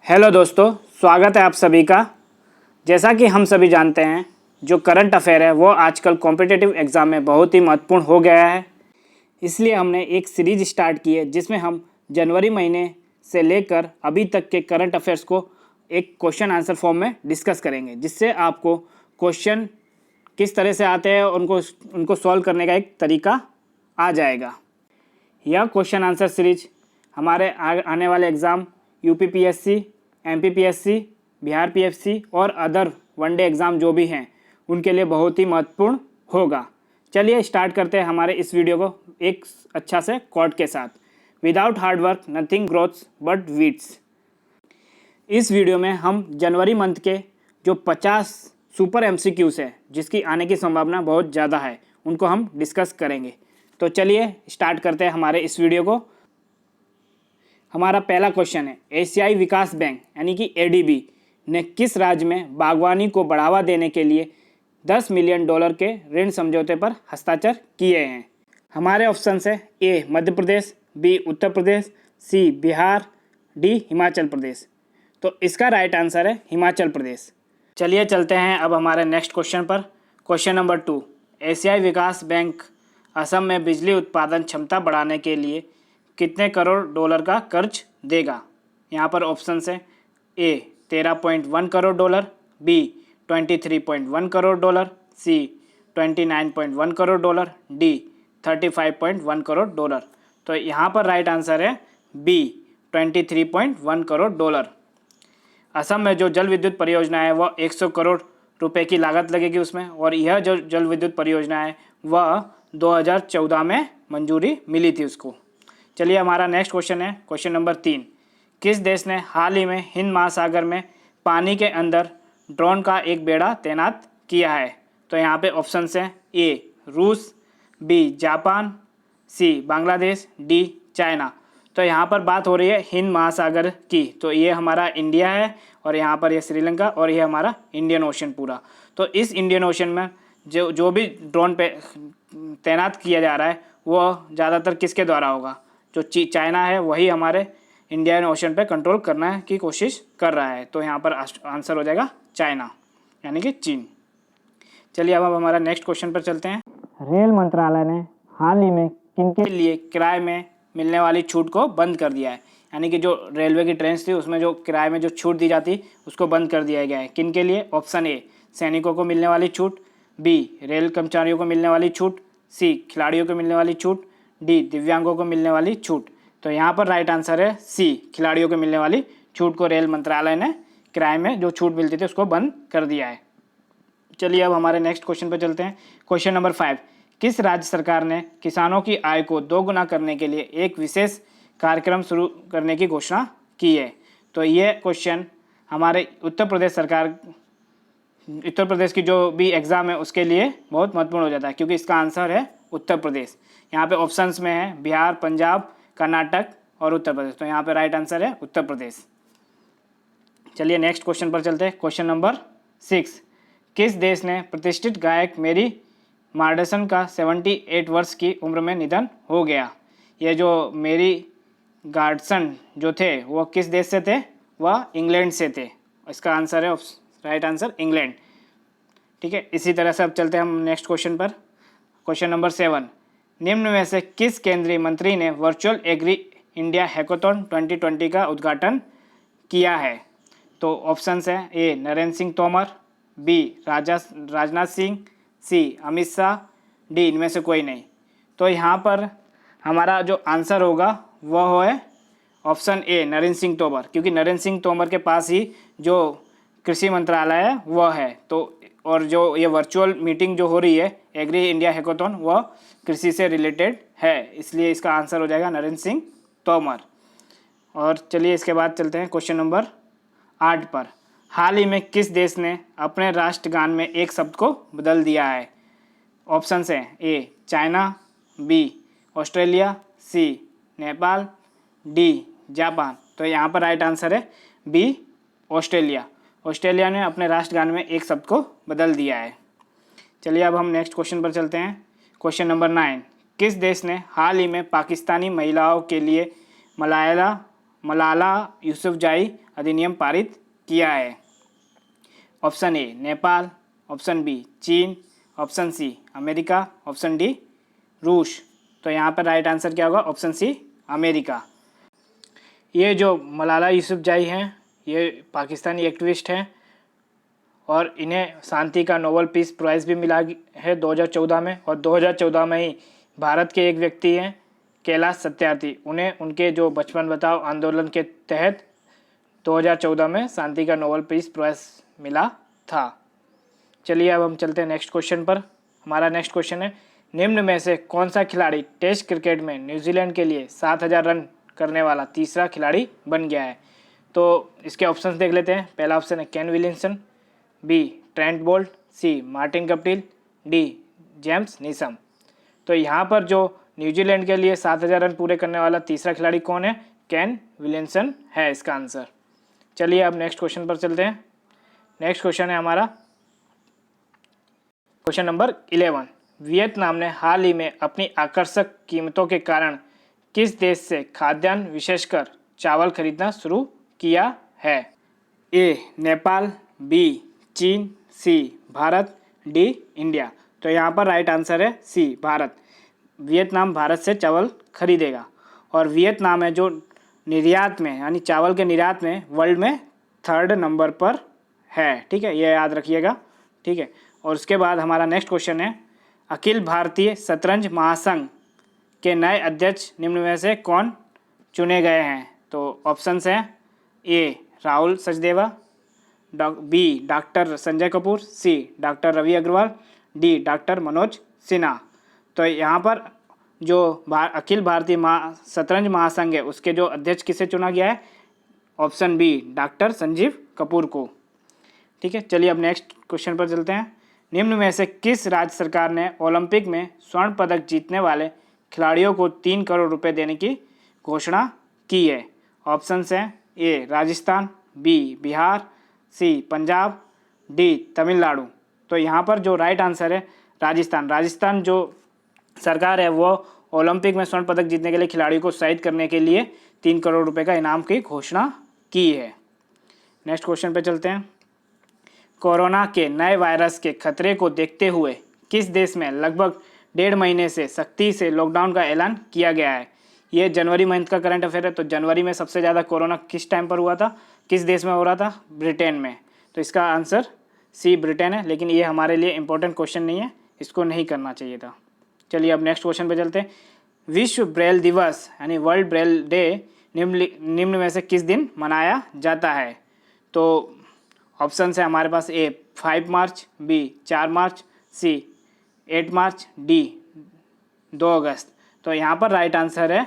Hello दोस्तों, स्वागत है आप सभी का। जैसा कि हम सभी जानते हैं, जो करंट अफेयर है वो आजकल कॉम्पिटिटिव एग्ज़ाम में बहुत ही महत्वपूर्ण हो गया है। इसलिए हमने एक सीरीज स्टार्ट की है जिसमें हम जनवरी महीने से लेकर अभी तक के करंट अफेयर्स को एक क्वेश्चन आंसर फॉर्म में डिस्कस करेंगे, जिससे आपको क्वेश्चन किस तरह से आते हैं उनको सॉल्व करने का एक तरीका आ जाएगा। यह क्वेश्चन आंसर सीरीज हमारे आने वाले exam UPPSC, MPPSC, Bihar PSC और अदर वनडे एग्ज़ाम जो भी हैं उनके लिए बहुत ही महत्वपूर्ण होगा। चलिए स्टार्ट करते हैं हमारे इस वीडियो को एक अच्छा से कोट के साथ। Without hard work nothing growths but weeds. इस वीडियो में हम जनवरी मंथ के जो 50 सुपर एमसीक्यूज है जिसकी आने की संभावना बहुत ज़्यादा है उनको हम डिस्कस करेंगे। तो चलिए स्टार्ट करते हैं हमारे इस वीडियो को। हमारा पहला क्वेश्चन है, एशियाई विकास बैंक यानी कि एडीबी ने किस राज्य में बागवानी को बढ़ावा देने के लिए $10 मिलियन के ऋण समझौते पर हस्ताक्षर किए हैं? हमारे ऑप्शन है ए मध्य प्रदेश, बी उत्तर प्रदेश, सी बिहार, डी हिमाचल प्रदेश। तो इसका राइट आंसर है हिमाचल प्रदेश। चलिए चलते हैं अब हमारे नेक्स्ट क्वेश्चन पर। क्वेश्चन नंबर 2, एशियाई विकास बैंक असम में बिजली उत्पादन क्षमता बढ़ाने के लिए कितने करोड़ डॉलर का कर्ज देगा? यहाँ पर ऑप्शन है A 13.1 crore dollar, B 23.1 crore dollar, C 29.1 crore dollar, D 35.1 crore dollar. तो यहाँ पर राइट आंसर है बी 23.1 करोड़ डॉलर। असम में जो जल विद्युत परियोजना है वह 100 करोड़ रुपए की लागत लगेगी उसमें, और यह जो जल विद्युत परियोजना है वह 2014 में मंजूरी मिली थी उसको। चलिए हमारा नेक्स्ट क्वेश्चन है क्वेश्चन नंबर 3, किस देश ने हाल ही में हिंद महासागर में पानी के अंदर ड्रोन का एक बेड़ा तैनात किया है? तो यहाँ पे ऑप्शन है ए रूस, बी जापान, सी बांग्लादेश, डी चाइना। तो यहाँ पर बात हो रही है हिंद महासागर की, तो ये हमारा इंडिया है और यहाँ पर ये श्रीलंका और ये हमारा इंडियन ओशन पूरा। तो इस इंडियन ओशन में जो भी ड्रोन पे तैनात किया जा रहा है वो ज़्यादातर किसके द्वारा होगा? जो चाइना है वही हमारे इंडियन ओशन पे कंट्रोल करना की कोशिश कर रहा है। तो यहाँ पर आंसर हो जाएगा चाइना यानी कि चीन। चलिए अब हमारा नेक्स्ट क्वेश्चन पर चलते हैं। रेल मंत्रालय ने हाल ही में किनके लिए किराए में मिलने वाली छूट को बंद कर दिया है? यानी कि जो रेलवे की ट्रेन थी उसमें जो किराए में जो छूट दी जाती उसको बंद कर दिया गया है। किनके लिए? ऑप्शन ए सैनिकों को मिलने वाली छूट, बी रेल कर्मचारियों को मिलने वाली छूट, सी खिलाड़ियों को मिलने वाली छूट, डी दिव्यांगों को मिलने वाली छूट। तो यहाँ पर राइट आंसर है सी खिलाड़ियों को मिलने वाली छूट को रेल मंत्रालय ने किराए में जो छूट मिलती थी उसको बंद कर दिया है। चलिए अब हमारे नेक्स्ट क्वेश्चन पर चलते हैं। क्वेश्चन नंबर 5, किस राज्य सरकार ने किसानों की आय को दोगुना करने के लिए एक विशेष कार्यक्रम शुरू करने की घोषणा की है? तो ये क्वेश्चन हमारे उत्तर प्रदेश की जो भी एग्ज़ाम है उसके लिए बहुत महत्वपूर्ण हो जाता है, क्योंकि इसका आंसर है उत्तर प्रदेश। यहाँ पे ऑप्शंस में है बिहार, पंजाब, कर्नाटक और उत्तर प्रदेश। तो यहाँ पे राइट आंसर है उत्तर प्रदेश। चलिए नेक्स्ट क्वेश्चन पर चलते हैं। क्वेश्चन नंबर 6, किस देश ने प्रतिष्ठित गायक मेरी मार्डसन का 78 वर्ष की उम्र में निधन हो गया? ये जो मेरी गार्डसन जो थे वो किस देश से थे? वह इंग्लैंड से थे। इसका आंसर है राइट आंसर इंग्लैंड। ठीक है, इसी तरह से अब चलते हैं हम नेक्स्ट क्वेश्चन पर। क्वेश्चन नंबर 7, निम्न में से किस केंद्रीय मंत्री ने वर्चुअल एग्री इंडिया हैकाथॉन 2020 का उद्घाटन किया है? तो ऑप्शंस हैं ए नरेंद्र सिंह तोमर, बी राजनाथ सिंह, सी अमित शाह, डी इनमें से कोई नहीं। तो यहाँ पर हमारा जो आंसर होगा वह है ऑप्शन ए नरेंद्र सिंह तोमर, क्योंकि नरेंद्र सिंह तोमर के पास ही जो कृषि मंत्रालय है वह है। तो और जो ये वर्चुअल मीटिंग जो हो रही है एग्री इंडिया हैकाथॉन वह कृषि से रिलेटेड है, इसलिए इसका आंसर हो जाएगा नरेंद्र सिंह तोमर। और चलिए इसके बाद चलते हैं क्वेश्चन नंबर 8 पर। हाल ही में किस देश ने अपने राष्ट्रगान में एक शब्द को बदल दिया है? ऑप्शंस हैं A China, B Australia, C Nepal, D Japan. तो यहाँ पर राइट आंसर है बी ऑस्ट्रेलिया। ऑस्ट्रेलिया ने अपने राष्ट्रगान में एक शब्द को बदल दिया है। चलिए अब हम नेक्स्ट क्वेश्चन पर चलते हैं। क्वेश्चन नंबर 9, किस देश ने हाल ही में पाकिस्तानी महिलाओं के लिए मलाला मलाला यूसुफजाई अधिनियम पारित किया है? Option A Nepal, option B चीन, option C America, option D रूस। तो यहाँ पर राइट आंसर क्या होगा? Option C America. ये जो मलाला यूसुफजाई हैं ये पाकिस्तानी एक्टिविस्ट हैं और इन्हें शांति का नोबेल पीस प्राइज़ भी मिला है 2014 में। और 2014 में ही भारत के एक व्यक्ति हैं कैलाश सत्यार्थी, उन्हें उनके जो बचपन बचाओ आंदोलन के तहत 2014 में शांति का नोबेल पीस प्राइज़ मिला था। चलिए अब हम चलते हैं नेक्स्ट क्वेश्चन पर। हमारा नेक्स्ट क्वेश्चन है, निम्न में से कौन सा खिलाड़ी टेस्ट क्रिकेट में न्यूजीलैंड के लिए 7000 रन करने वाला तीसरा खिलाड़ी बन गया है? तो इसके ऑप्शंस देख लेते हैं। पहला ऑप्शन है Kane Williamson, B Trent Boult, C Martin Guptill, D James Neesham. तो यहाँ पर जो न्यूजीलैंड के लिए 7000 रन पूरे करने वाला तीसरा खिलाड़ी कौन है? केन विलियमसन है इसका आंसर। चलिए अब नेक्स्ट क्वेश्चन पर चलते हैं। नेक्स्ट क्वेश्चन है हमारा क्वेश्चन नंबर 11। वियतनाम ने हाल ही में अपनी आकर्षक कीमतों के कारण किस देश से खाद्यान्न विशेषकर चावल खरीदना शुरू किया है? ए नेपाल, बी चीन, सी भारत, डी इंडिया। तो यहाँ पर राइट आंसर है सी भारत। वियतनाम भारत से चावल खरीदेगा और वियतनाम है जो निर्यात में यानी चावल के निर्यात में वर्ल्ड में 3rd नंबर पर है। ठीक है, ये याद रखिएगा। ठीक है, और उसके बाद हमारा नेक्स्ट क्वेश्चन है, अखिल भारतीय शतरंज महासंघ के नए अध्यक्ष निम्न में से कौन चुने गए हैं? तो ऑप्शंस हैं A Rahul Sachdeva, B doctor Sanjay Kapoor, C doctor Ravi Agarwal, D doctor Manoj Sinha. तो यहाँ पर जो अखिल भारतीय शतरंज महासंघ है उसके जो अध्यक्ष किसे चुना गया है? Option B doctor Sanjeev Kapoor को। ठीक है, चलिए अब नेक्स्ट क्वेश्चन पर चलते हैं। निम्न में से किस राज्य सरकार ने ओलंपिक में स्वर्ण पदक जीतने वाले खिलाड़ियों को 3 करोड़ रुपए देने की घोषणा की है? ऑप्शंस हैं ए राजस्थान, बी बिहार, सी पंजाब, डी तमिलनाडु। तो यहाँ पर जो राइट आंसर है राजस्थान। राजस्थान जो सरकार है वो ओलंपिक में स्वर्ण पदक जीतने के लिए खिलाड़ियों को उत्साहित करने के लिए 3 करोड़ रुपए का इनाम की घोषणा की है। नेक्स्ट क्वेश्चन पे चलते हैं। कोरोना के नए वायरस के खतरे को देखते हुए किस देश में लगभग 1.5 महीने से सख्ती से लॉकडाउन का ऐलान किया गया है? ये जनवरी मंथ का करंट अफेयर है। तो जनवरी में सबसे ज़्यादा कोरोना किस टाइम पर हुआ था, किस देश में हो रहा था? ब्रिटेन में। तो इसका आंसर सी ब्रिटेन है, लेकिन ये हमारे लिए इंपॉर्टेंट क्वेश्चन नहीं है, इसको नहीं करना चाहिए था। चलिए अब नेक्स्ट क्वेश्चन पे चलते हैं। विश्व ब्रेल दिवस यानी वर्ल्ड ब्रेल डे निम्न में से किस दिन मनाया जाता है? तो ऑप्शन है हमारे पास ए 5 मार्च, बी 4 मार्च, सी 8 मार्च, डी 2 अगस्त। तो यहाँ पर राइट आंसर है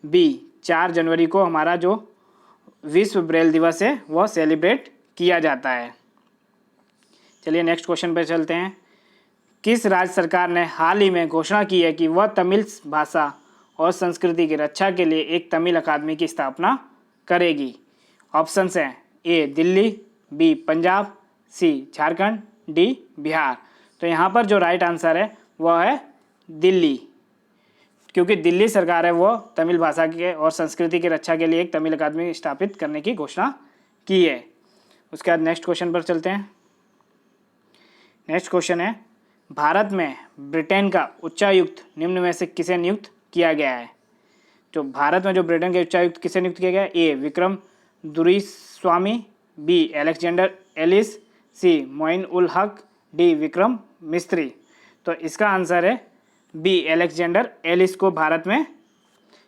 बी 4 जनवरी को हमारा जो विश्व ब्रेल दिवस है वो सेलिब्रेट किया जाता है। चलिए नेक्स्ट क्वेश्चन पे चलते हैं। किस राज्य सरकार ने हाल ही में घोषणा की है कि वह तमिल भाषा और संस्कृति की रक्षा के लिए एक तमिल अकादमी की स्थापना करेगी? ऑप्शंस हैं ए दिल्ली, बी पंजाब, सी झारखंड, डी बिहार। तो यहाँ पर जो राइट आंसर है वह है दिल्ली, क्योंकि दिल्ली सरकार है वो तमिल भाषा के और संस्कृति की रक्षा के लिए एक तमिल अकादमी स्थापित करने की घोषणा की है। उसके बाद नेक्स्ट क्वेश्चन पर चलते हैं। नेक्स्ट क्वेश्चन है, भारत में ब्रिटेन का उच्चायुक्त निम्न में से किसे नियुक्त किया गया है? जो भारत में जो ब्रिटेन के उच्चायुक्त किसे नियुक्त किया गया है? A Vikram Doraiswami, B Alexander Ellis, C Moin ul Haq, D Vikram मिस्त्री। तो इसका आंसर है बी एलेक्जेंडर एलिस को भारत में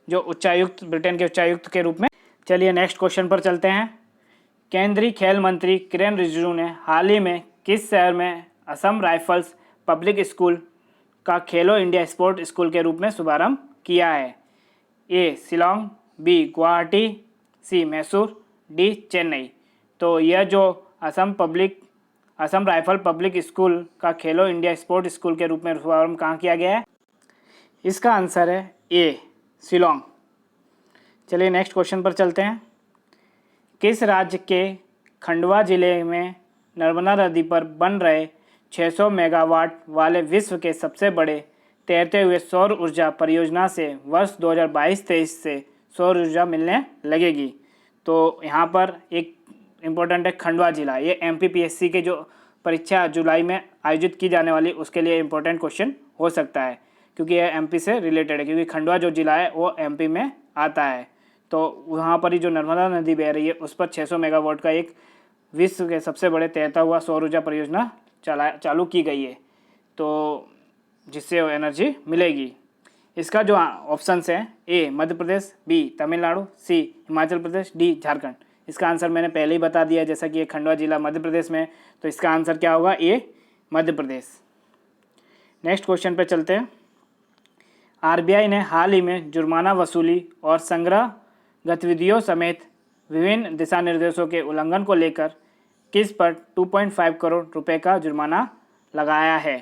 जो उच्चायुक्त ब्रिटेन के उच्चायुक्त के रूप में। चलिए नेक्स्ट क्वेश्चन पर चलते हैं। केंद्रीय खेल मंत्री किरेन रिजिजू ने हाल ही में किस शहर में असम राइफल्स पब्लिक स्कूल का खेलो इंडिया स्पोर्ट स्कूल के रूप में शुभारंभ किया है? ए शिलोंग, बी गुवाहाटी, सी मैसूर, डी चेन्नई। तो यह जो असम राइफल पब्लिक स्कूल का खेलो इंडिया स्पोर्ट स्कूल के रूप में शुभारंभ कहाँ किया गया है? इसका आंसर है ए शिलोंग। चलिए नेक्स्ट क्वेश्चन पर चलते हैं। किस राज्य के खंडवा जिले में नर्मदा नदी पर बन रहे 600 मेगावाट वाले विश्व के सबसे बड़े तैरते हुए सौर ऊर्जा परियोजना से वर्ष 2022-23 से सौर ऊर्जा मिलने लगेगी? तो यहाँ पर एक इम्पोर्टेंट है खंडवा जिला, ये MPPSC के जो परीक्षा जुलाई में आयोजित की जाने वाली उसके लिए इम्पोर्टेंट क्वेश्चन हो सकता है, क्योंकि यह MP से रिलेटेड है, क्योंकि खंडवा जो जिला है वो MP में आता है। तो वहाँ पर ही जो नर्मदा नदी बह रही है उस पर 600 मेगावाट का एक विश्व के सबसे बड़े तैरता हुआ सौर ऊर्जा परियोजना चालू की गई है, तो जिससे एनर्जी मिलेगी। इसका जो ऑप्शंस हैं, A Madhya Pradesh, B Tamil Nadu, C Himachal Pradesh, D Jharkhand. इसका आंसर मैंने पहले ही बता दिया, जैसा कि ये खंडवा जिला मध्य प्रदेश में, तो इसका आंसर क्या होगा, A Madhya Pradesh. Next question पे चलते हैं। RBI ने हाल ही में जुर्माना वसूली और संग्रह गतिविधियों समेत विभिन्न दिशा निर्देशों के उल्लंघन को लेकर किस पर 2.5 करोड़ रुपए का जुर्माना लगाया है।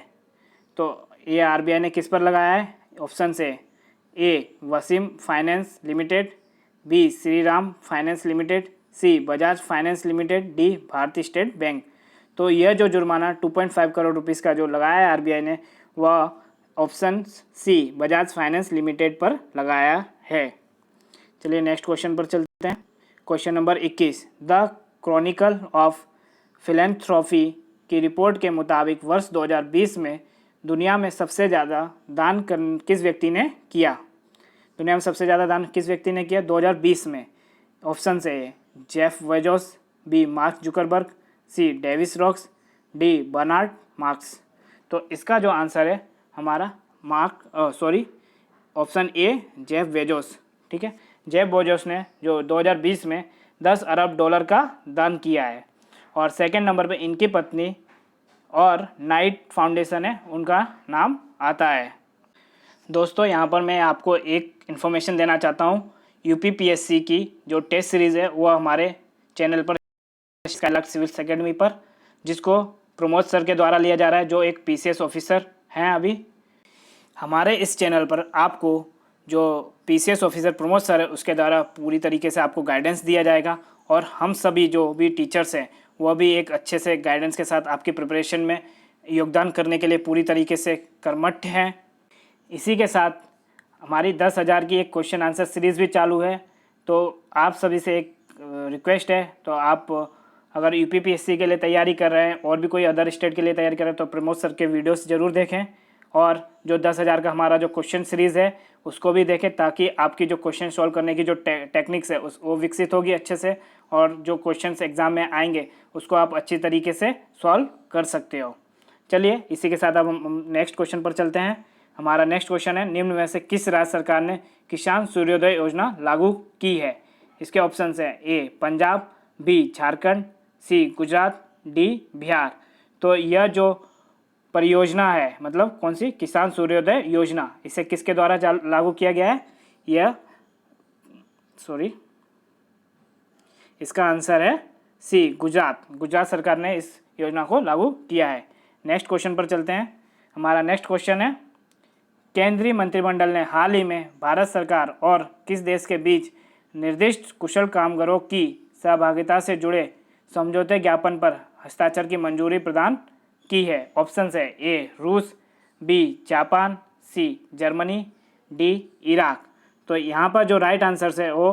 तो ये RBI ने किस पर लगाया है, ऑप्शन से A Waseem finance limited, B Shriram finance limited, C Bajaj finance limited, D Bharatiya state bank. तो यह जो जुर्माना 2.5 करोड़ रुपीस का जो लगाया है RBI ने, वह option C Bajaj finance limited पर लगाया है। चलिए नेक्स्ट क्वेश्चन पर चलते हैं। Question number 21, the Chronicle of philanthropy की रिपोर्ट के मुताबिक वर्ष 2020 में दुनिया में सबसे ज़्यादा दान किस व्यक्ति ने किया। दुनिया में सबसे ज़्यादा दान किस व्यक्ति ने किया 2020 में। ऑप्शन से Jeff Bezos, B Mark Zuckerberg, C Davis Rocks, D Bernard Marks. तो इसका जो आंसर है हमारा ऑप्शन A जेफ वेजोस। ठीक है, जेफ बेजोस ने जो 2020 में 10 अरब डॉलर का दान किया है। और सेकंड नंबर पे इनकी पत्नी और नाइट फाउंडेशन है, उनका नाम आता है। दोस्तों यहाँ पर मैं आपको एक इन्फॉर्मेशन देना चाहता हूँ। UPPSC की जो टेस्ट सीरीज़ है वो हमारे चैनल पर स्काईलार्क सिविल्स एकेडमी पर, जिसको प्रमोद सर के द्वारा लिया जा रहा है, जो एक PCS ऑफिसर हैं। अभी हमारे इस चैनल पर आपको जो PCS ऑफिसर प्रमोद सर है उसके द्वारा पूरी तरीके से आपको गाइडेंस दिया जाएगा, और हम सभी जो भी टीचर्स हैं वह भी एक अच्छे से गाइडेंस के साथ आपकी प्रिपरेशन में योगदान करने के लिए पूरी तरीके से कर्मठ हैं। इसी के साथ हमारी 10,000 की एक क्वेश्चन आंसर सीरीज़ भी चालू है। तो आप सभी से एक रिक्वेस्ट है, तो आप अगर UPPSC के लिए तैयारी कर रहे हैं और भी कोई अदर स्टेट के लिए तैयारी कर रहे हैं तो प्रमोद सर के वीडियोस ज़रूर देखें, और जो 10,000 का हमारा जो क्वेश्चन सीरीज़ है उसको भी देखें, ताकि आपकी जो क्वेश्चन सॉल्व करने की जो टेक्निक्स है वो विकसित होगी अच्छे से, और जो क्वेश्चंस एग्ज़ाम में आएंगे उसको आप अच्छी तरीके से सॉल्व कर सकते हो। चलिए इसी के साथ अब हम नेक्स्ट क्वेश्चन पर चलते हैं। हमारा नेक्स्ट क्वेश्चन है, निम्न में से किस राज्य सरकार ने किसान सूर्योदय योजना लागू की है। इसके ऑप्शन है A Punjab, B Jharkhand, C Gujarat, D Bihar. तो यह जो परियोजना है, मतलब कौन सी, किसान सूर्योदय योजना, इसे किसके द्वारा लागू किया गया है, इसका आंसर है C गुजरात सरकार ने इस योजना को लागू किया है। नेक्स्ट क्वेश्चन पर चलते हैं। हमारा नेक्स्ट क्वेश्चन है, केंद्रीय मंत्रिमंडल ने हाल ही में भारत सरकार और किस देश के बीच निर्दिष्ट कुशल कामगारों की सहभागिता से जुड़े समझौते ज्ञापन पर हस्ताक्षर की मंजूरी प्रदान की है। ऑप्शन है A रूस, B Japan, C Germany, D Iraq. तो यहाँ पर जो राइट आंसर है वो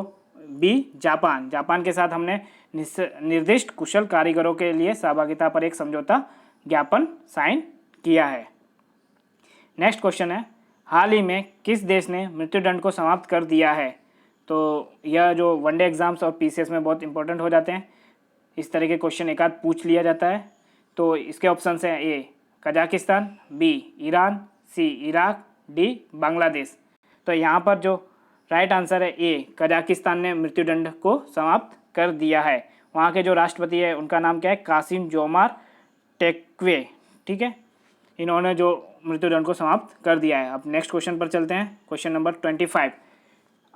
B जापान के साथ हमने निर्दिष्ट कुशल कारीगरों के लिए सहभागिता पर एक समझौता ज्ञापन साइन किया है। नेक्स्ट क्वेश्चन है, हाल ही में किस देश ने मृत्युदंड को समाप्त कर दिया है। तो यह जो वनडे एग्जाम्स और PCS में बहुत इंपॉर्टेंट हो जाते हैं, इस तरह के क्वेश्चन एक आध पूछ लिया जाता है। तो इसके ऑप्शन हैं A Kazakhstan, B Iran, C Iraq, D Bangladesh. तो यहाँ पर जो राइट आंसर है A कजाकिस्तान ने मृत्युदंड को समाप्त कर दिया है। वहाँ के जो राष्ट्रपति है उनका नाम क्या है, कासिम जोमार टेक्वे। ठीक है, इन्होंने जो मृत्युदंड को समाप्त कर दिया है। अब नेक्स्ट क्वेश्चन पर चलते हैं। Question number 25,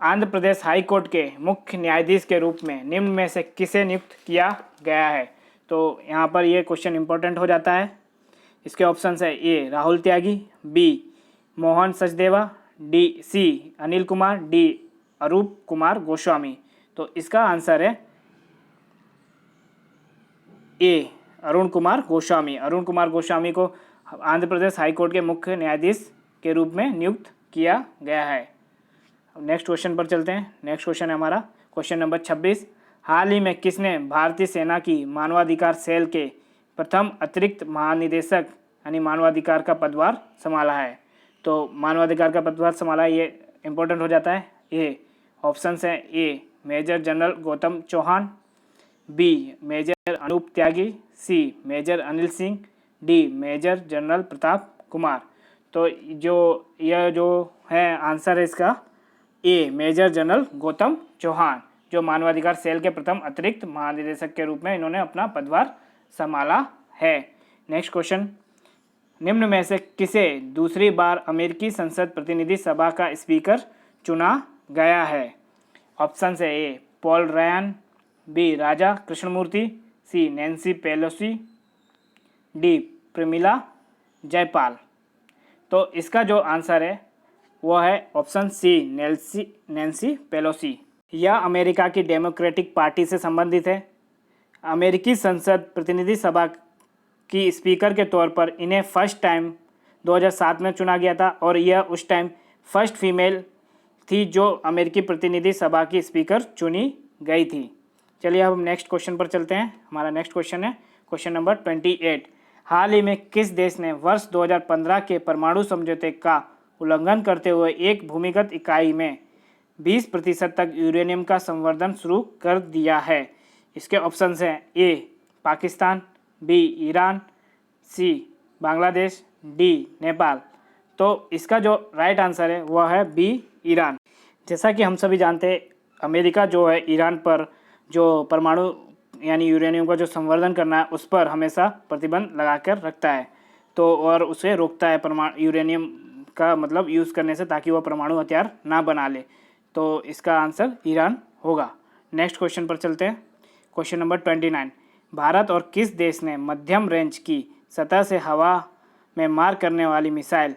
Andhra Pradesh high court के मुख्य न्यायाधीश के रूप में निम्न में से किसे नियुक्त किया गया है। तो यहाँ पर ये क्वेश्चन इंपॉर्टेंट हो जाता है। इसके ऑप्शन है A Rahul Tyagi, B Mohan Sachdeva, C Anil Kumar, D अरूप कुमार गोस्वामी। तो इसका आंसर है A अरुण कुमार गोस्वामी को आंध्र प्रदेश हाई कोर्ट के मुख्य न्यायाधीश के रूप में नियुक्त किया गया है। नेक्स्ट क्वेश्चन पर चलते हैं। नेक्स्ट क्वेश्चन है हमारा क्वेश्चन नंबर 26, हाल ही में किसने भारतीय सेना की मानवाधिकार सेल के प्रथम अतिरिक्त महानिदेशक यानी मानवाधिकार का पदभार संभाला है? तो मानवाधिकार का पदभार संभाला, ये इंपॉर्टेंट हो जाता है। ए ऑप्शन है A major general Gautam Chauhan, B major Anoop Tyagi, C major Anil Singh, D major general Pratap Kumar. तो यह जो है आंसर है इसका A major general Gautam Chauhan, जो मानवाधिकार सेल के प्रथम अतिरिक्त महानिदेशक के रूप में इन्होंने अपना पदभार संभाला है। नेक्स्ट क्वेश्चन, निम्न में से किसे दूसरी बार अमेरिकी संसद प्रतिनिधि सभा का स्पीकर चुना गया है? ऑप्शन है A Paul Ryan, B Raja Krishnamoorthi, C Nancy Pelosi, D Pramila Jayapal. तो इसका जो आंसर है वो है ऑप्शन सी नैन्सी पेलोसी। यह अमेरिका की डेमोक्रेटिक पार्टी से संबंधित है। अमेरिकी संसद प्रतिनिधि सभा की स्पीकर के तौर पर इन्हें फर्स्ट टाइम 2007 में चुना गया था और यह उस टाइम फर्स्ट फीमेल थी जो अमेरिकी प्रतिनिधि सभा की स्पीकर चुनी गई थी। चलिए अब हम नेक्स्ट क्वेश्चन पर चलते हैं। हमारा नेक्स्ट क्वेश्चन है क्वेश्चन नंबर 28। हाल ही में किस देश ने वर्ष 2015 के परमाणु समझौते का उल्लंघन करते हुए एक भूमिगत इकाई में 20% तक यूरेनियम का संवर्धन शुरू कर दिया है? इसके ऑप्शंस हैं ए पाकिस्तान, बी ईरान, सी बांग्लादेश, डी नेपाल। तो इसका जो राइट आंसर है वह है बी ईरान। जैसा कि हम सभी जानते हैं अमेरिका जो है ईरान पर जो परमाणु यानी यूरेनियम का जो संवर्धन करना है उस पर हमेशा प्रतिबंध लगा कर रखता है, तो और उसे रोकता है परमाणु यूरेनियम का मतलब यूज़ करने से, ताकि वह परमाणु हथियार ना बना ले। तो इसका आंसर ईरान होगा। नेक्स्ट क्वेश्चन पर चलते हैं। Question number 29। भारत और किस देश ने मध्यम रेंज की सतह से हवा में मार करने वाली मिसाइल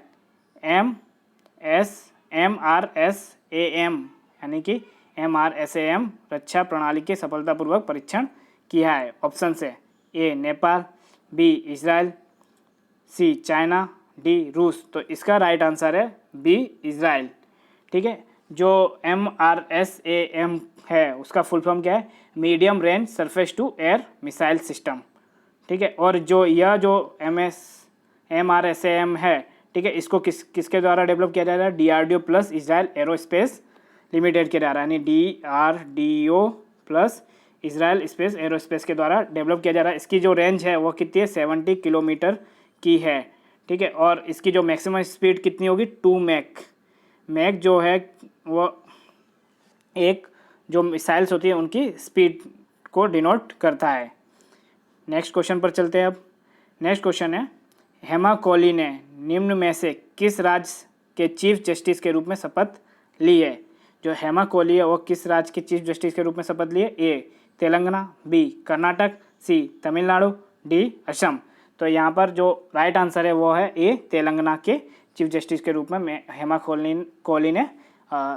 MRSAM यानी कि MRSAM रक्षा प्रणाली के सफलतापूर्वक परीक्षण किया है? ऑप्शन है ए नेपाल, बी इजराइल, सी चाइना, डी रूस। तो इसका राइट आंसर है बी इजराइल। ठीक है, जो MRSAM है उसका फुल फॉर्म क्या है? Medium range surface to air missile system. ठीक है, और जो यह जो MRSAM है, ठीक है, इसको किसके द्वारा डेवलप किया जा रहा है? DRDO plus Israel aerospace limited के द्वारा, यानी DRDO plus Israel space aerospace के द्वारा डेवलप किया जा रहा है। इसकी जो रेंज है वो कितनी है? 70 किलोमीटर की है। ठीक है, और इसकी जो मैक्सिमम स्पीड कितनी होगी? 2 मैक जो है वो एक जो मिसाइल्स होती है उनकी स्पीड को डिनोट करता है। नेक्स्ट क्वेश्चन पर चलते हैं। अब नेक्स्ट क्वेश्चन है, हेमा कोहली ने निम्न में से किस राज्य के चीफ जस्टिस के रूप में शपथ ली है? जो हेमा कोहली है वो किस राज्य के चीफ जस्टिस के रूप में शपथ ली है? ए तेलंगाना, बी कर्नाटक, सी तमिलनाडु, डी असम। तो यहाँ पर जो राइट आंसर है वो है ए तेलंगाना के चीफ जस्टिस के रूप में हेमा कोहली ने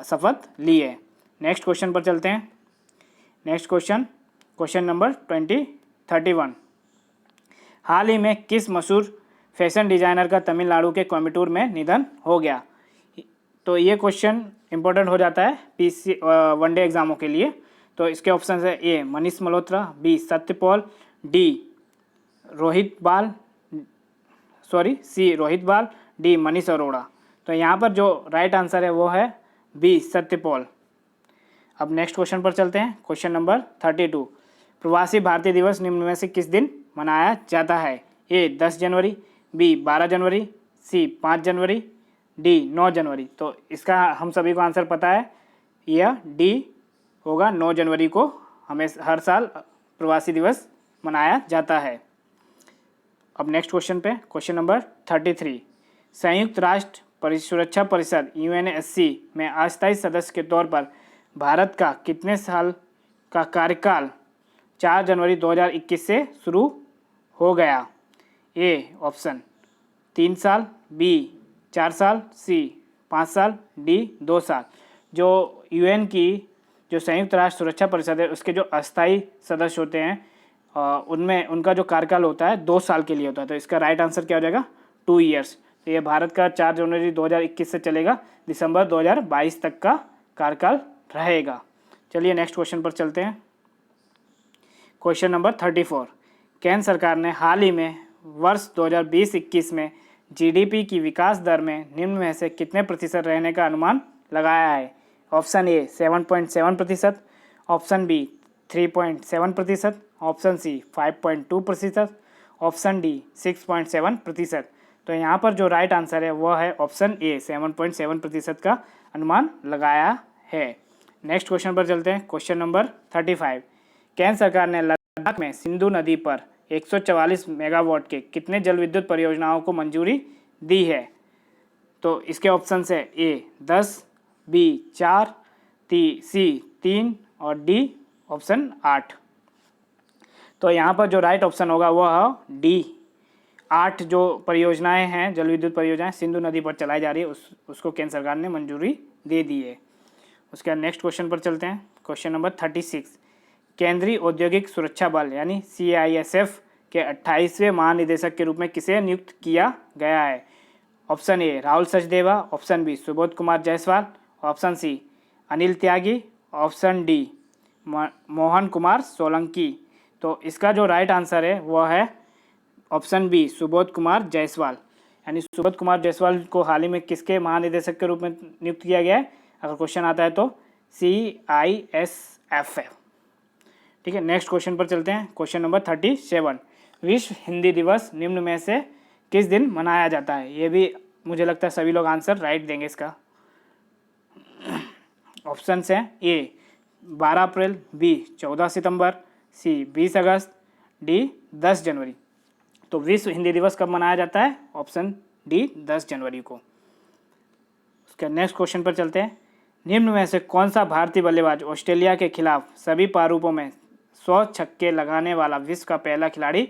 शपथ ली है। नेक्स्ट क्वेश्चन पर चलते हैं। Next question number 31। हाल ही में किस मशहूर फैशन डिज़ाइनर का तमिलनाडु के कोयम्बटूर में निधन हो गया? तो ये क्वेश्चन इंपॉर्टेंट हो जाता है PC वनडे एग्जामों के लिए। तो इसके ऑप्शन है ए मनीष मल्होत्रा, बी सत्यपाल, सी रोहित बाल, डी मनीष अरोड़ा। तो यहाँ पर जो राइट आंसर है वो है बी सत्यपाल। अब नेक्स्ट क्वेश्चन पर चलते हैं। Question number 32। प्रवासी भारतीय दिवस निम्न में से किस दिन मनाया जाता है? ए 10 जनवरी, बी 12 जनवरी, सी 5 जनवरी, डी 9 जनवरी। तो इसका हम सभी को आंसर पता है, यह डी होगा। 9 जनवरी को हमें हर साल प्रवासी दिवस मनाया जाता है। अब नेक्स्ट क्वेश्चन पे, क्वेश्चन नंबर 33। संयुक्त राष्ट्र सुरक्षा परिषद UNSC में अस्थायी सदस्य के तौर पर भारत का कितने साल का कार्यकाल 4 जनवरी 2021 से शुरू हो गया? ए ऑप्शन 3 साल, बी 4 साल, सी 5 साल, डी 2 साल। जो UN की जो संयुक्त राष्ट्र सुरक्षा परिषद है उसके जो अस्थायी सदस्य होते हैं उनमें उनका जो कार्यकाल होता है 2 साल के लिए होता है। तो इसका राइट आंसर क्या हो जाएगा? 2 ईयर्स। तो ये भारत का 4 जनवरी 2021 से चलेगा, दिसंबर 2022 तक का कार्यकाल रहेगा। चलिए नेक्स्ट क्वेश्चन पर चलते हैं। क्वेश्चन नंबर 34, केंद्र सरकार ने हाल ही में वर्ष 2020-21 में जीडीपी की विकास दर में निम्न में से कितने प्रतिशत रहने का अनुमान लगाया है? Option A 7.7%, option B 3.7%, option C 5.2%, option D 6.7%। तो यहाँ पर जो राइट आंसर है वह है ऑप्शन ए 7.7% का अनुमान लगाया है। नेक्स्ट क्वेश्चन पर चलते हैं। क्वेश्चन नंबर 35, केंद्र सरकार ने लद्दाख में सिंधु नदी पर 144 मेगावाट के कितने जल विद्युत परियोजनाओं को मंजूरी दी है? तो इसके ऑप्शन है ए 10, बी 4, सी 3 और डी ऑप्शन 8। तो यहाँ पर जो राइट ऑप्शन होगा वह है डी 8 जो परियोजनाएं हैं, जल विद्युत परियोजनाएं सिंधु नदी पर चलाई जा रही है, उसको केंद्र सरकार ने मंजूरी दे दी है। उसके बाद नेक्स्ट क्वेश्चन पर चलते हैं। क्वेश्चन नंबर 36, केंद्रीय औद्योगिक सुरक्षा बल यानी CISF के 28वें महानिदेशक के रूप में किसे नियुक्त किया गया है? Option A Rahul Sachdeva, option B Subodh Kumar Jaiswal, option C Anil Tyagi, option D Mohan Kumar Solanki. तो इसका जो राइट आंसर है वह है ऑप्शन बी सुबोध कुमार जायसवाल। यानी सुबोध कुमार जायसवाल को हाल ही में किसके महानिदेशक के रूप में नियुक्त किया गया है? अगर क्वेश्चन आता है तो CISF है। ठीक है, नेक्स्ट क्वेश्चन पर चलते हैं। क्वेश्चन नंबर 37, विश्व हिंदी दिवस निम्न में से किस दिन मनाया जाता है? ये भी मुझे लगता है सभी लोग आंसर राइट देंगे इसका। ऑप्शन है ए 12 अप्रैल, बी 14 सितंबर, सी 20 अगस्त, डी 10 जनवरी। तो विश्व हिंदी दिवस कब मनाया जाता है? ऑप्शन डी 10 जनवरी को। उसके नेक्स्ट क्वेश्चन पर चलते हैं। निम्न में से कौन सा भारतीय बल्लेबाज ऑस्ट्रेलिया के खिलाफ सभी प्रारूपों में 100 छक्के लगाने वाला विश्व का पहला खिलाड़ी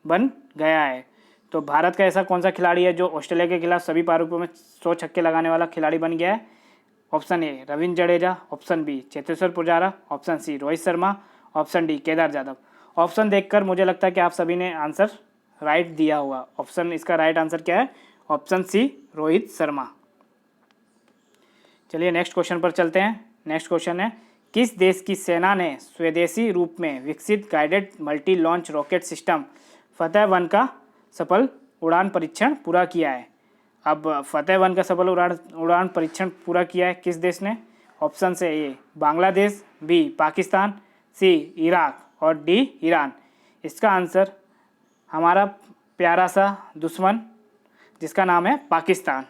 बन गया है? तो भारत का ऐसा कौन सा खिलाड़ी है जो ऑस्ट्रेलिया के खिलाफ सभी प्रारूपों में 100 छक्के लगाने वाला खिलाड़ी बन गया है? Option A Ravindra Jadeja, option B Cheteshwar Pujara, option C Rohit Sharma, option D Kedar Jadhav. Option देखकर मुझे लगता है कि आप सभी ने आंसर राइट दिया हुआ। ऑप्शन इसका राइट आंसर क्या है? Option C Rohit Sharma. चलिए नेक्स्ट क्वेश्चन पर चलते हैं। नेक्स्ट क्वेश्चन है, किस देश की सेना ने स्वदेशी रूप में विकसित guided multi launch rocket system Fateh का सफल उड़ान परीक्षण पूरा किया है? अब फतेह-1 का सफल उड़ान परीक्षण पूरा किया है किस देश ने? ऑप्शन से ए बांग्लादेश, बी पाकिस्तान, सी इराक और डी ईरान। इसका आंसर हमारा प्यारा सा दुश्मन जिसका नाम है पाकिस्तान,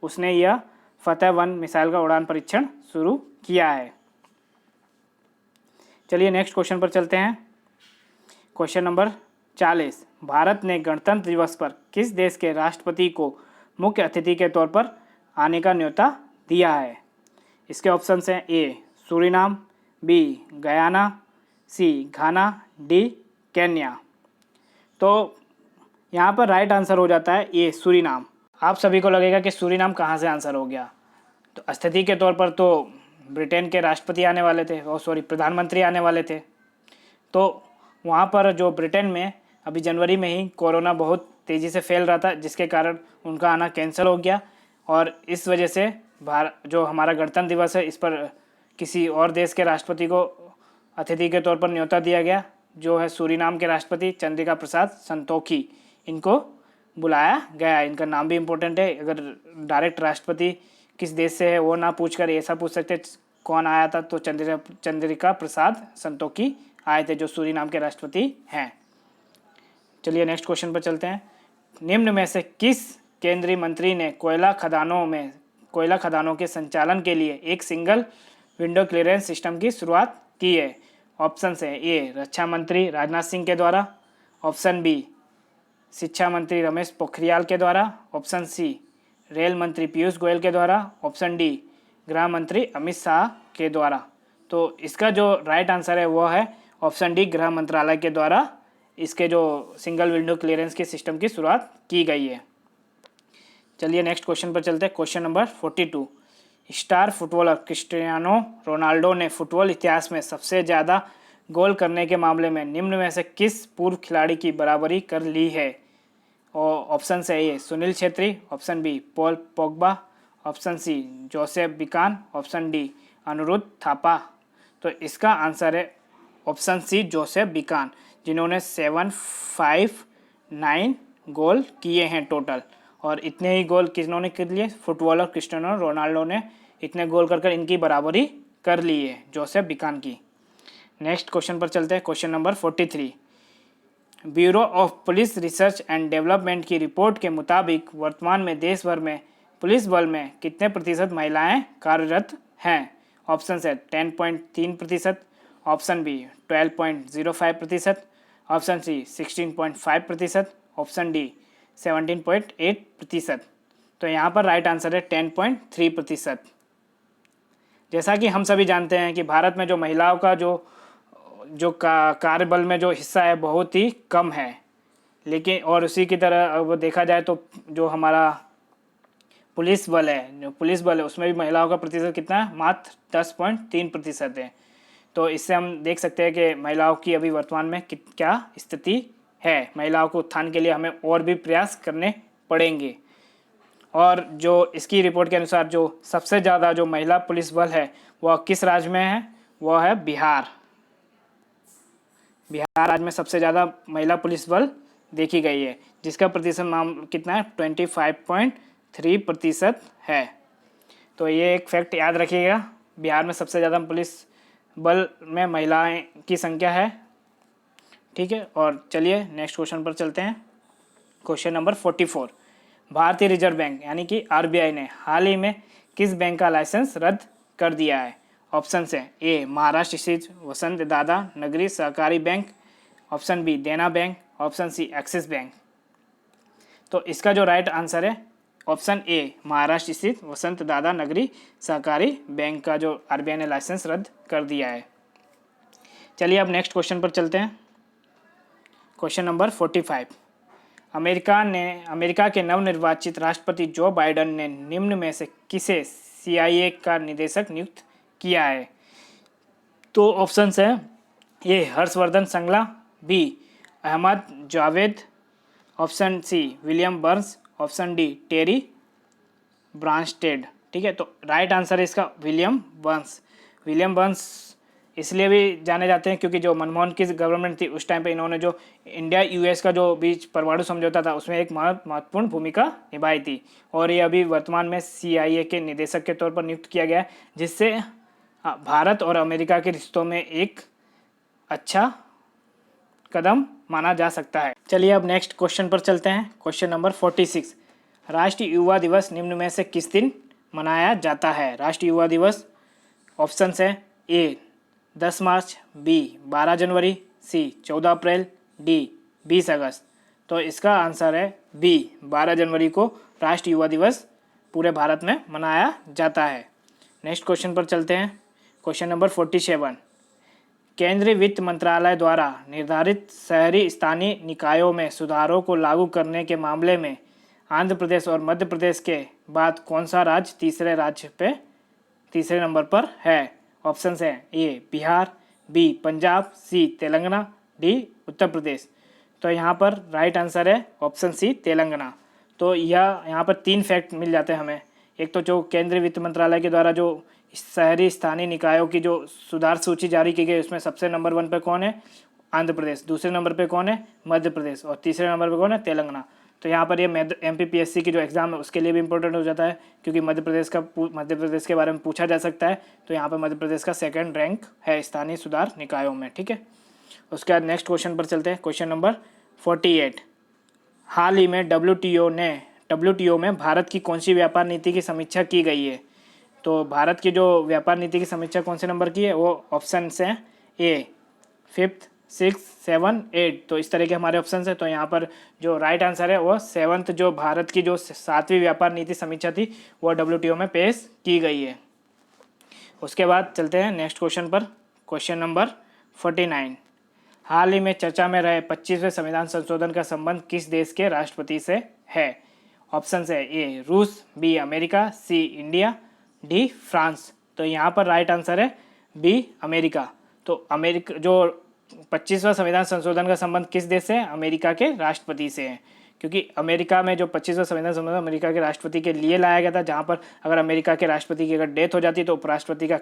उसने यह फतेह-1 मिसाइल का उड़ान परीक्षण शुरू किया है। चलिए नेक्स्ट क्वेश्चन पर चलते हैं। क्वेश्चन नंबर 40, भारत ने गणतंत्र दिवस पर किस देश के राष्ट्रपति को मुख्य अतिथि के तौर पर आने का न्योता दिया है? इसके ऑप्शन हैं ए सूरीनाम, बी गयाना, सी घाना, डी केन्या। तो यहाँ पर राइट आंसर हो जाता है ए सूरीनाम। आप सभी को लगेगा कि सूरीनाम कहाँ से आंसर हो गया। तो अतिथि के तौर पर तो ब्रिटेन के राष्ट्रपति आने वाले थे, प्रधानमंत्री आने वाले थे। तो वहाँ पर जो ब्रिटेन में अभी जनवरी में ही कोरोना बहुत तेज़ी से फैल रहा था, जिसके कारण उनका आना कैंसिल हो गया और इस वजह से जो हमारा गणतंत्र दिवस है इस पर किसी और देश के राष्ट्रपति को अतिथि के तौर पर न्योता दिया गया, जो है सूरीनाम के राष्ट्रपति चंद्रिका प्रसाद संतोखी। इनको बुलाया गया। इनका नाम भी इम्पोर्टेंट है। अगर डायरेक्ट राष्ट्रपति किस देश से है वो ना पूछकर ऐसा पूछ सकते कौन आया था, तो चंद्रिका प्रसाद संतोखी आए थे, जो सूरीनाम के राष्ट्रपति हैं। चलिए नेक्स्ट क्वेश्चन पर चलते हैं। निम्न में से किस केंद्रीय मंत्री ने कोयला खदानों के संचालन के लिए एक सिंगल विंडो क्लियरेंस सिस्टम की शुरुआत की है? ऑप्शन है ए रक्षा मंत्री राजनाथ सिंह के द्वारा, ऑप्शन बी शिक्षा मंत्री रमेश पोखरियाल के द्वारा, ऑप्शन सी रेल मंत्री पीयूष गोयल के द्वारा, ऑप्शन डी गृह मंत्री अमित शाह के द्वारा। तो इसका जो राइट आंसर है वो है ऑप्शन डी गृह मंत्रालय के द्वारा इसके जो सिंगल विंडो क्लियरेंस के सिस्टम की शुरुआत की गई है। चलिए नेक्स्ट क्वेश्चन पर चलते हैं। Question number 42, star footballer Cristiano Ronaldo ने फुटबॉल इतिहास में सबसे ज़्यादा गोल करने के मामले में निम्न में से किस पूर्व खिलाड़ी की बराबरी कर ली है? और ऑप्शन है A Sunil Chhetri, option B Paul Pogba, option C Joseph बिकान, ऑप्शन डी अनुरुद्ध थापा। तो इसका आंसर है ऑप्शन सी जोसेफ बिकान, जिन्होंने 759 गोल किए हैं टोटल। और इतने ही गोल किन्होंने कर लिए, फुटबॉलर क्रिस्टियानो रोनाल्डो ने इतने गोल कर इनकी बराबरी कर ली है जोसेफ बिकान की। नेक्स्ट क्वेश्चन पर चलते हैं, question number 43। Bureau of police research and development की रिपोर्ट के मुताबिक वर्तमान में देश भर में पुलिस बल में कितने प्रतिशत महिलाएं कार्यरत हैं? ऑप्शन है 10.3%, option B 12.05%, option C 16.5%, option D 17.8%। तो यहाँ पर राइट आंसर है 10.3%। जैसा कि हम सभी जानते हैं कि भारत में जो महिलाओं का जो कार्यबल में जो हिस्सा है बहुत ही कम है, लेकिन और उसी की तरह अब देखा जाए तो जो हमारा पुलिस बल है उसमें भी महिलाओं का प्रतिशत कितना है? मात्र 10.3% है। तो इससे हम देख सकते हैं कि महिलाओं की अभी वर्तमान में क्या स्थिति है। महिलाओं को उत्थान के लिए हमें और भी प्रयास करने पड़ेंगे। और जो इसकी रिपोर्ट के अनुसार जो सबसे ज़्यादा जो महिला पुलिस बल है वह किस राज्य में है? वह है बिहार। बिहार राज्य में सबसे ज़्यादा महिला पुलिस बल देखी गई है, जिसका प्रतिशत कितना है? 25.3% है। तो ये एक फैक्ट याद रखिएगा, बिहार में सबसे ज़्यादा पुलिस बल में महिलाएं की संख्या है। ठीक है, और चलिए नेक्स्ट क्वेश्चन पर चलते हैं। Question number 44। भारतीय रिजर्व बैंक यानी कि आरबीआई ने हाल ही में किस बैंक का लाइसेंस रद्द कर दिया है? ऑप्शन है ए महाराष्ट्र स्थित Vasant Dada Nagari Sahakari bank, option B Dena bank, option C Axis bank. तो इसका जो राइट आंसर है ऑप्शन ए महाराष्ट्र स्थित वसंत दादा नगरी सहकारी बैंक का जो आरबीआई ने लाइसेंस रद्द कर दिया है। चलिए अब नेक्स्ट क्वेश्चन पर चलते हैं। Question number 45। अमेरिका के नवनिर्वाचित राष्ट्रपति जो बाइडेन ने निम्न में से किसे CIA का निदेशक नियुक्त किया है? तो ऑप्शन है A Harshvardhan Shringla, B Ahmed Javed, option C William Burns, option D Terry Branstad. ठीक है, तो राइट आंसर है इसका विलियम बर्न्स। विलियम बर्न्स इसलिए भी जाने जाते हैं क्योंकि जो मनमोहन की गवर्नमेंट थी उस टाइम पे इन्होंने जो इंडिया US का जो बीच परमाणु समझौता था उसमें एक महत्वपूर्ण भूमिका निभाई थी। और ये अभी वर्तमान में CIA के निदेशक के तौर पर नियुक्त किया गया है, जिससे भारत और अमेरिका के रिश्तों में एक अच्छा कदम माना जा सकता है। चलिए अब नेक्स्ट क्वेश्चन पर चलते हैं। Question number 46। राष्ट्रीय युवा दिवस निम्न में से किस दिन मनाया जाता है? राष्ट्रीय युवा दिवस ऑप्शन है ए 10 मार्च, बी 12 जनवरी, सी 14 अप्रैल, डी 20 अगस्त। तो इसका आंसर है बी 12 जनवरी को राष्ट्रीय युवा दिवस पूरे भारत में मनाया जाता है। नेक्स्ट क्वेश्चन पर चलते हैं। Question number 47। केंद्रीय वित्त मंत्रालय द्वारा निर्धारित शहरी स्थानीय निकायों में सुधारों को लागू करने के मामले में आंध्र प्रदेश और मध्य प्रदेश के बाद कौन सा राज्य तीसरे नंबर पर है? ऑप्शन है ए बिहार, बी पंजाब, सी तेलंगाना, डी उत्तर प्रदेश। तो यहाँ पर राइट आंसर है ऑप्शन सी तेलंगाना। तो यहाँ पर 3 फैक्ट मिल जाते हैं हमें। एक तो जो केंद्रीय वित्त मंत्रालय के द्वारा जो शहरी स्थानीय निकायों की जो सुधार सूची जारी की गई उसमें सबसे नंबर 1 पे कौन है? आंध्र प्रदेश। दूसरे नंबर पे कौन है? मध्य प्रदेश। और तीसरे नंबर पे कौन है? तेलंगाना। तो यहाँ पर ये MPPSC की जो एग्ज़ाम है उसके लिए भी इंपॉर्टेंट हो जाता है, क्योंकि मध्य प्रदेश के बारे में पूछा जा सकता है। तो यहाँ पर मध्य प्रदेश का 2nd रैंक है स्थानीय सुधार निकायों में। ठीक है, उसके बाद नेक्स्ट क्वेश्चन पर चलते हैं। Question number 48। हाल ही में WTO में भारत की कौन सी व्यापार नीति की समीक्षा की गई है? तो भारत की जो व्यापार नीति की समीक्षा कौन से नंबर की है? वो ऑप्शन है ए 5th, 6th, 7, 8। तो इस तरह के हमारे ऑप्शन है। तो यहाँ पर जो राइट आंसर है वो 7th जो भारत की जो 7वीं व्यापार नीति समीक्षा थी वो WTO में पेश की गई है। उसके बाद चलते हैं नेक्स्ट क्वेश्चन पर। Question number 49। हाल ही में चर्चा में रहे 25वें संविधान संशोधन का संबंध किस देश के राष्ट्रपति से है? ऑप्शन है ए रूस, बी अमेरिका, सी इंडिया, डी फ्रांस। तो यहाँ पर राइट आंसर है बी अमेरिका। तो अमेरिका जो 25वां संविधान संशोधन का संबंध किस देश से है? अमेरिका के राष्ट्रपति से है, क्योंकि अमेरिका में जो 25वां संविधान संशोधन अमेरिका के राष्ट्रपति के लिए लाया गया था, जहाँ पर अगर अमेरिका के राष्ट्रपति की अगर डेथ हो जाती तो उपराष्ट्रपति का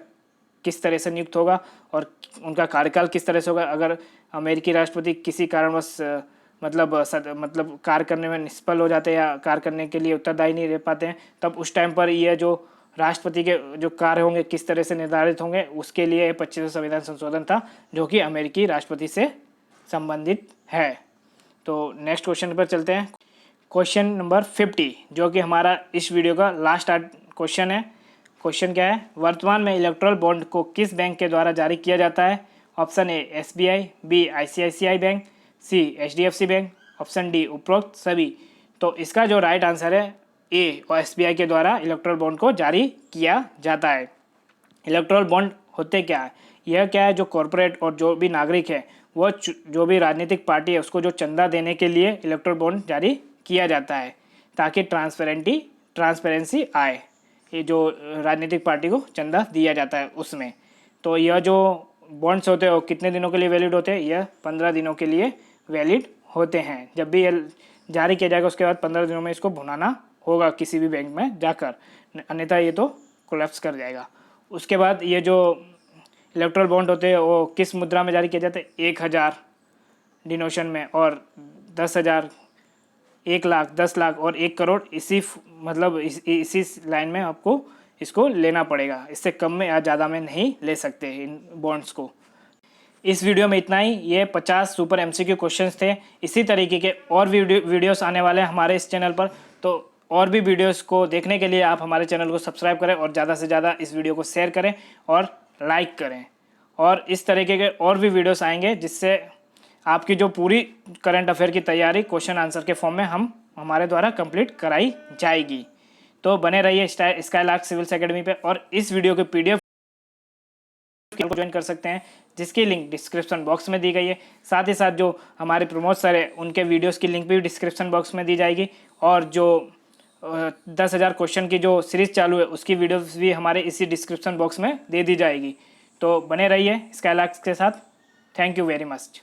किस तरह से नियुक्त होगा और उनका कार्यकाल किस तरह से होगा। अगर अमेरिकी राष्ट्रपति किसी कारणवश मतलब कार्य करने में निष्फल हो जाते हैं या कार्य करने के लिए उत्तरदायी नहीं रह पाते हैं, तब उस टाइम पर यह जो राष्ट्रपति के जो कार्य होंगे किस तरह से निर्धारित होंगे, उसके लिए 25वां संविधान संशोधन था जो कि अमेरिकी राष्ट्रपति से संबंधित है। तो नेक्स्ट क्वेश्चन पर चलते हैं। क्वेश्चन नंबर 50 जो कि हमारा इस वीडियो का लास्ट क्वेश्चन है। क्वेश्चन क्या है, वर्तमान में इलेक्ट्रल बॉन्ड को किस बैंक के द्वारा जारी किया जाता है। Option A SBI, B ICICI bank, C HDFC bank, option D उपरोक्त सभी। तो इसका जो राइट आंसर है ए और SBI के द्वारा इलेक्ट्रल बॉन्ड को जारी किया जाता है। इलेक्ट्रल बॉन्ड होते क्या है, यह क्या है, जो कॉरपोरेट और जो भी नागरिक है वो जो भी राजनीतिक पार्टी है उसको जो चंदा देने के लिए इलेक्ट्रल बॉन्ड जारी किया जाता है ताकि ट्रांसपेरेंसी आए। ये जो राजनीतिक पार्टी को चंदा दिया जाता है उसमें। तो यह जो बॉन्ड्स होते हैं वो कितने दिनों के लिए वैलिड होते हैं, यह 15 दिनों के लिए वैलिड होते हैं। जब भी ये जारी किया जाएगा उसके बाद 15 दिनों में इसको भुनाना होगा किसी भी बैंक में जाकर, अन्यथा ये तो कोलैप्स कर जाएगा। उसके बाद ये जो इलेक्ट्रल बॉन्ड होते हैं वो किस मुद्रा में जारी किए जाते हैं, 1000 डिनोशन में, और 10,000, 1 लाख, 10 लाख और 1 करोड़ इसी लाइन में आपको इसको लेना पड़ेगा। इससे कम में या ज़्यादा में नहीं ले सकते इन बॉन्ड्स को। इस वीडियो में इतना ही। ये 50 सुपर MCQ क्वेश्चंस थे। इसी तरीके के और वीडियोस आने वाले हैं हमारे इस चैनल पर। तो और भी वीडियोस को देखने के लिए आप हमारे चैनल को सब्सक्राइब करें और ज़्यादा से ज़्यादा इस वीडियो को शेयर करें और लाइक करें। और इस तरीके के और भी वीडियोस आएंगे जिससे आपकी जो पूरी करंट अफेयर की तैयारी क्वेश्चन आंसर के फॉर्म में हमारे द्वारा कंप्लीट कराई जाएगी। तो बने रहिए स्काईलार्क सिविल्स एकेडमी पे। और इस वीडियो के PDF को ज्वाइन कर सकते हैं जिसकी लिंक डिस्क्रिप्शन बॉक्स में दी गई है। साथ ही साथ जो हमारे प्रमोद सर है उनके वीडियोस की लिंक भी डिस्क्रिप्शन बॉक्स में दी जाएगी। और जो 10,000 क्वेश्चन की जो सीरीज चालू है उसकी वीडियोस भी हमारे इसी डिस्क्रिप्शन बॉक्स में दे दी जाएगी। तो बने रहिए स्काईलार्क के साथ। Thank you very much.